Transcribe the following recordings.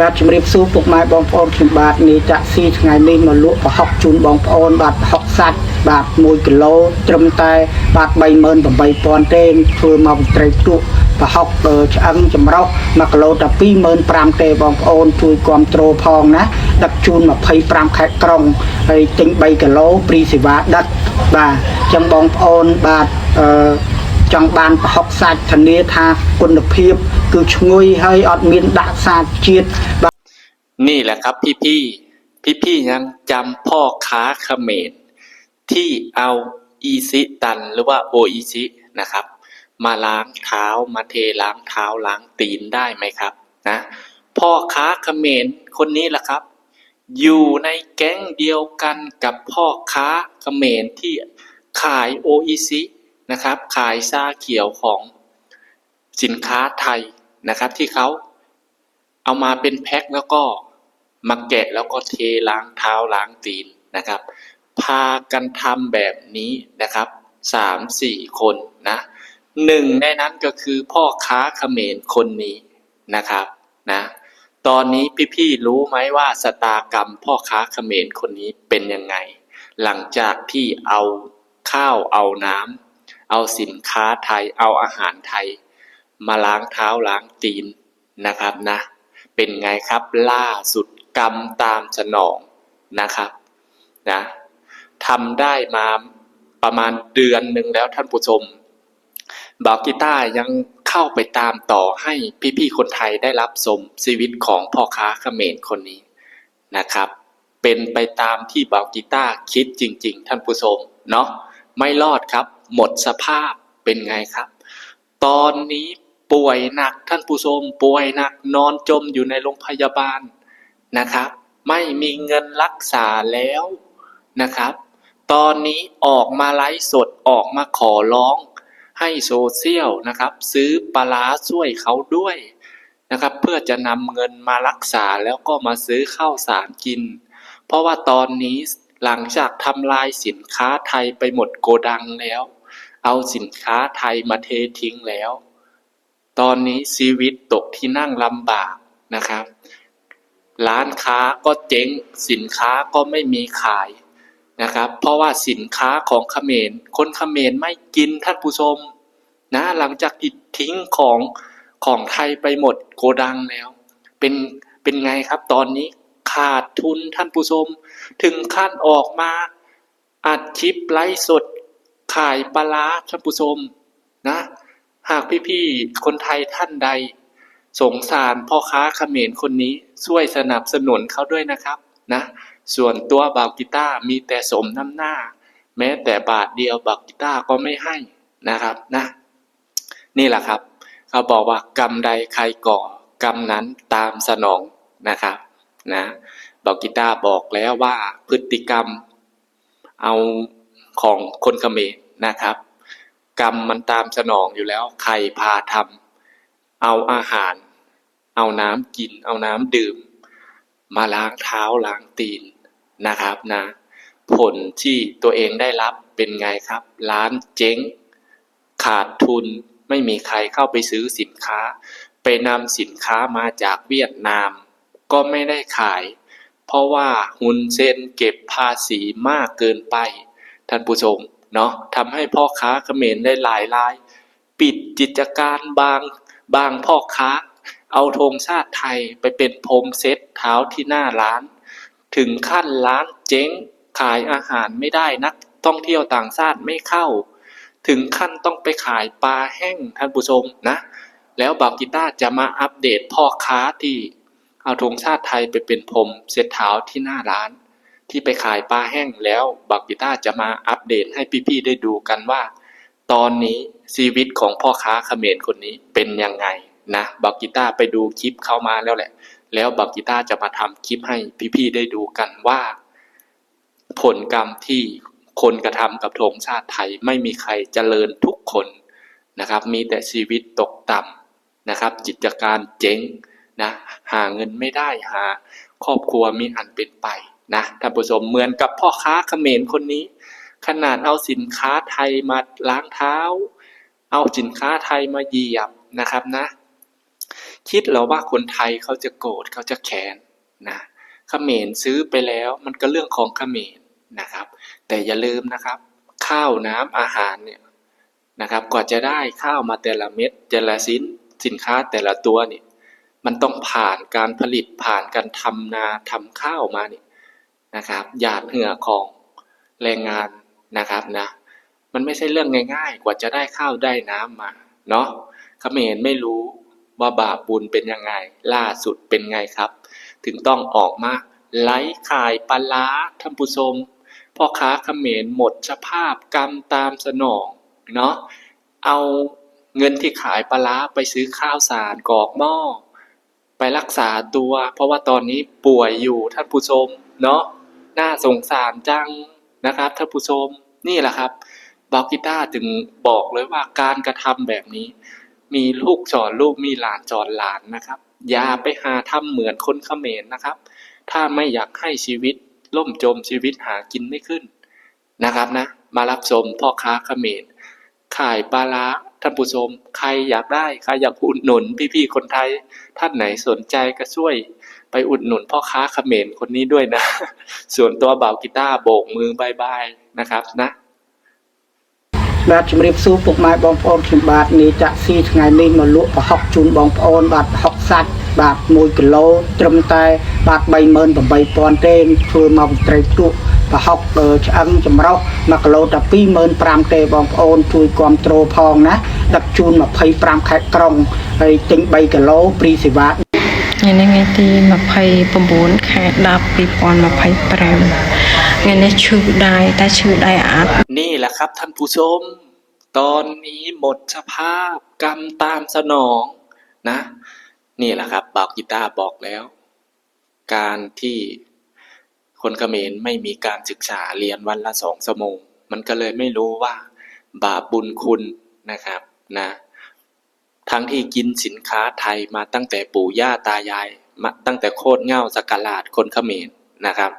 បាទជំរាបសួរពុកម៉ែបងប្អូនខ្ញុំបាទនេះចាក់ស៊ីថ្ងៃនេះមកលក់ប្រហុកជូនបងប្អូនបាទប្រហុកសាច់បាទ1គីឡូត្រឹមតែបាទ 38,000 ទេធ្វើមកវិត្រីផ្ទក់ប្រហុកឆ្អឹងចម្រុះ1គីឡូតែ 25,000 ទេបងប្អូនជួយគ្រប់គ្រងផងណាដឹកជូន25ខេត្តក្រុងហើយទិញ3គីឡូព្រីសេវាដឹកបាទចឹងបងប្អូនបាទចង់បានប្រហុកសាច់ធានាថាគុណភាពគឺឈ្ងុយហើយអត់មានដាក់សារជាតិนี่แหละครับพี่ยังจำพ่อค้าเขมรที่เอาอีซิตันหรือว่าโออิชินะครับมาล้างเท้ามาเทล้างเท้าล้างตีนได้ไหมครับนะพ่อค้าเขมรคนนี้แหละครับอยู่ในแก๊งเดียวกันกับพ่อค้าเขมรที่ขายโออิชินะครับขายชาเขียวของสินค้าไทยนะครับที่เขาเอามาเป็นแพ็คแล้วก็มาแกะแล้วก็เทล้างเท้าล้างตีนนะครับพากันทำแบบนี้นะครับ 3-4 คนนะหนึ่งในนั้นก็คือพ่อค้าเขมรคนนี้นะครับนะตอนนี้พี่ๆรู้ไหมว่าชะตากรรมพ่อค้าเขมรคนนี้เป็นยังไงหลังจากที่เอาข้าวเอาน้ำเอาสินค้าไทยเอาอาหารไทยมาล้างเท้าล้างตีนนะครับนะเป็นไงครับล่าสุดกรรมตามสนองนะครับนะทำได้มาประมาณเดือนหนึ่งแล้วท่านผู้ชมบาวกีต้ายังเข้าไปตามต่อให้พี่ๆคนไทยได้รับชมชีวิตของพ่อค้าเขมรคนนี้นะครับเป็นไปตามที่บาวกีต้าคิดจริงๆท่านผู้ชมเนาะไม่รอดครับหมดสภาพเป็นไงครับตอนนี้ป่วยหนักท่านผู้ชมป่วยหนักนอนจมอยู่ในโรงพยาบาลนะครับไม่มีเงินรักษาแล้วนะครับตอนนี้ออกมาไลฟ์สดออกมาขอร้องให้โซเชียลนะครับซื้อปลาร้าช่วยเขาด้วยนะครับเพื่อจะนำเงินมารักษาแล้วก็มาซื้อข้าวสารกินเพราะว่าตอนนี้หลังจากทำลายสินค้าไทยไปหมดโกดังแล้วเอาสินค้าไทยมาเททิ้งแล้วตอนนี้ชีวิตตกที่นั่งลำบากนะครับร้านค้าก็เจ๊งสินค้าก็ไม่มีขายนะครับเพราะว่าสินค้าของเขมรคนเขมรไม่กินท่านผู้ชมนะหลังจากทิ้งของไทยไปหมดโกดังแล้วเป็นไงครับตอนนี้ขาดทุนท่านผู้ชมถึงขั้นออกมาอัดคลิปไลฟ์สดขายปลาร้าท่านผู้ชมนะหากพี่ๆคนไทยท่านใดสงสารพ่อค้าเขมรคนนี้ช่วยสนับสนุนเขาด้วยนะครับนะส่วนตัวบาวกีต้ามีแต่สมน้ำหน้าแม้แต่บาทเดียวบาวกีต้าก็ไม่ให้นะครับนะนี่แหละครับเขาบอกว่ากรรมใดใครก่อกรรมนั้นตามสนองนะครับนะบาวกีต้าบอกแล้วว่าพฤติกรรมเอาของคนเขมรนะครับกรรมมันตามสนองอยู่แล้วใครพาทำเอาอาหารเอาน้ำกินเอาน้ำดื่มมาล้างเท้าล้างตีนนะครับนะผลที่ตัวเองได้รับเป็นไงครับร้านเจ๊งขาดทุนไม่มีใครเข้าไปซื้อสินค้าไปนำสินค้ามาจากเวียดนามก็ไม่ได้ขายเพราะว่าฮุนเซนเก็บภาษีมากเกินไปท่านผู้ชมเนาะทำให้พ่อค้าเขมรได้หลายรายปิดกิจการบางพ่อค้าเอาธงชาติไทยไปเป็นพรมเซ็ตเท้าที่หน้าร้านถึงขั้นร้านเจ๊งขายอาหารไม่ได้นักท่องเที่ยวต่างชาติไม่เข้าถึงขั้นต้องไปขายปลาแห้งท่านผู้ชมนะแล้วบาวกีต้าจะมาอัปเดตพ่อค้าที่เอาธงชาติไทยไปเป็นพรมเซ็ตเท้าที่หน้าร้านที่ไปขายปลาแห้งแล้วบาวกีต้าจะมาอัปเดตให้พี่ๆได้ดูกันว่าตอนนี้ชีวิตของพ่อค้าเขมรคนนี้เป็นยังไงนะบาวกีต้าไปดูคลิปเข้ามาแล้วแหละแล้วบาวกีต้าจะมาทำคลิปให้พี่ๆได้ดูกันว่าผลกรรมที่คนกระทำกับธงชาติไทยไม่มีใครเจริญทุกคนนะครับมีแต่ชีวิตตกต่ำนะครับกิจการเจ๊งนะหาเงินไม่ได้หาครอบครัวมีอันเป็นไปนะท่านผู้ชมเหมือนกับพ่อค้าเขมรคนนี้ขนาดเอาสินค้าไทยมาล้างเท้าเอาสินค้าไทยมาเหยียบนะครับนะ คิดเหรอว่าคนไทยเขาจะโกรธเขาจะแค้นนะเขมรซื้อไปแล้วมันก็เรื่องของเขมรนะครับแต่อย่าลืมนะครับข้าวน้ำอาหารเนี่ยนะครับกว่าจะได้ข้าวมาแต่ละเม็ดแต่ละสินค้าแต่ละตัวนี่มันต้องผ่านการผลิตผ่านการทำนาทำข้าวมานี่นะครับหยาดเหงื่อของแรงงานนะครับนะมันไม่ใช่เรื่องง่ายๆกว่าจะได้ข้าวได้น้ำมาเนาะเขมรไม่รู้ว่าบาปบุญเป็นยังไงล่าสุดเป็นไงครับถึงต้องออกมาไลฟ์ขายปลาร้าท่านผู้ชมพ่อค้าเขมรหมดสภาพกรรมตามสนองเนาะเอาเงินที่ขายปลาร้าไปซื้อข้าวสารกรอกหม้อไปรักษาตัวเพราะว่าตอนนี้ป่วยอยู่ท่านผู้ชมเนาะน่าสงสารจังนะครับท่านผู้ชมนี่แหละครับบอกกีต้าถึงบอกเลยว่าการกระทำแบบนี้มีลูกสอนลูกมีหลานสอนหลานนะครับอย่าไปหาทำเหมือนคนเขมรนะครับถ้าไม่อยากให้ชีวิตล่มจมชีวิตหากินไม่ขึ้นนะครับนะมารับชมพ่อค้าเขมรขายปลาร้าท่านผู้ชมใครอยากได้ใครอยากอุดหนุนพี่ๆคนไทยท่านไหนสนใจก็ช่วยไปอุดหนุนพ่อค้าเขมรคนนี้ด้วยนะ ส่วนตัวบ่าวกีต้าโบกมือบายบายนะครับนะបាទជំរាបសួរពុកម៉ែបងប្អូនខ្ញុំបាទនេះចាក់ស៊ីថ្ងៃនេះមកលក់ប្រហុកជូនបងប្អូនបាទប្រហុកសាច់បាទ1គីឡូត្រឹមតែបាទ 38,000 ទេធ្វើមកវិត្រីផ្ទក់ប្រហុកឆ្អឹងចម្រុះ1គីឡូតែ 25,000 ទេបងប្អូនជួយគ្រប់គ្រងផងណាដឹកជូន25ខេត្តក្រុងហើយទិញ3គីឡូព្រីសេវាថ្ងៃទី29ខែ10 2025ថ្ងៃនេះឈឺដៃតែឈឺដៃអាត់นี่แหละครับท่านผู้ชมตอนนี้หมดสภาพกรรมตามสนองนะนี่แหละครับบ่าวกีต้าบอกแล้วการที่คนเขมรไม่มีการศึกษาเรียนวันละ2 ชั่วโมงมันก็เลยไม่รู้ว่าบาปบุญคุณนะครับนะทั้งที่กินสินค้าไทยมาตั้งแต่ปู่ย่าตายายมาตั้งแต่โคตรเหง้าสกราชคนเขมรนะครับ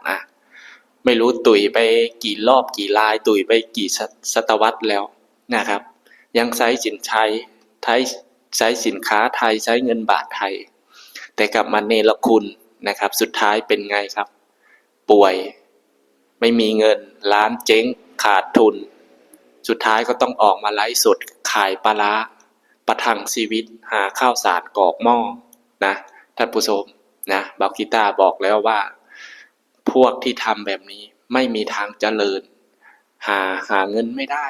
ไม่รู้ตุ๋ยไปกี่รอบกี่ลายตุ๋ยไปกี่ศตวรรษแล้วนะครับยังใช้สินค้าไทยใช้เงินบาทไทยแต่กลับมาเนรคุณนะครับสุดท้ายเป็นไงครับป่วยไม่มีเงินร้านเจ๊งขาดทุนสุดท้ายก็ต้องออกมาไลฟ์สดขายปลาร้าประทังชีวิตหาข้าวสารกรอกหม้อนะท่านผู้ชมนะบ่าวกีต้าบอกแล้วว่าพวกที่ทำแบบนี้ไม่มีทางเจริญหาเงินไม่ได้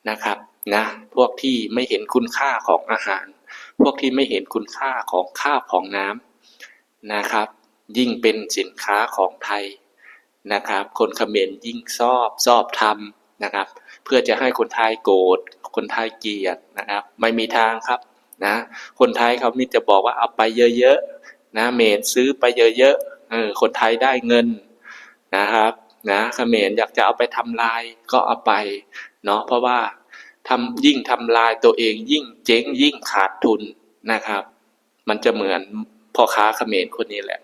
นะครับนะพวกที่ไม่เห็นคุณค่าของอาหารพวกที่ไม่เห็นคุณค่าของข้าวของน้ำนะครับยิ่งเป็นสินค้าของไทยนะครับคนเขมรยิ่งชอบทำนะครับเพื่อจะให้คนไทยโกรธคนไทยเกลียดนะครับไม่มีทางครับนะคนไทยเขามีแต่บอกว่าเอาไปเยอะๆนะเขมรซื้อไปเยอะๆคนไทยได้เงินนะครับนะเขมรอยากจะเอาไปทำลายก็เอาไปเนาะเพราะว่ายิ่งทำลายตัวเองยิ่งเจ๊งยิ่งขาดทุนนะครับมันจะเหมือนพ่อค้าเขมรคนนี้แหละ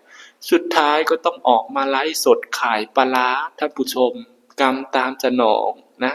สุดท้ายก็ต้องออกมาไลฟ์สดขายปลาร้าท่านผู้ชมกรรมตามสนองนะ